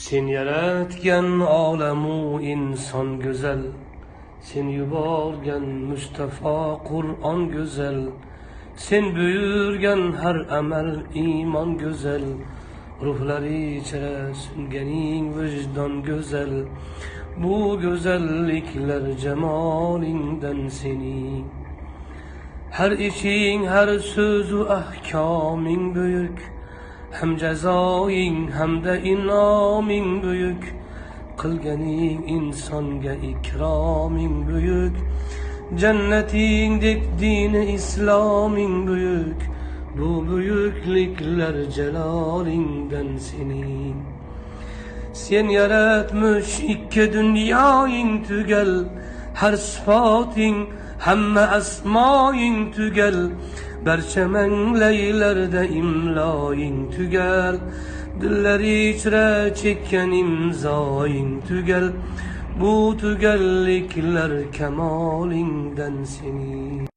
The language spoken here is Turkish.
Sen yaratgan olamu inson go'zal, sen yuborgan Mustafa Qur'on go'zal, sen buyurgan har amal iymon go'zal, ruhlari ichra sunganing vijdon go'zal. Bu go'zalliklar jamolingdan sening. Her ishing, har so'zu ahkoming buyuk, hem jazoing hamda inoming buyuk. Qilganing insonga ikroming buyuk, jannatingdek dini isloming buyuk. Bu buyukliklar jalolingdan sening. Sen yaratmış ikki dunyoing tugal, har sifating hamma asmoing tugal. Barcha manglaylarda imloing tugal, dillar ichra chekkan imzoing tugal. Bu tugalliklar kamolingdan sening.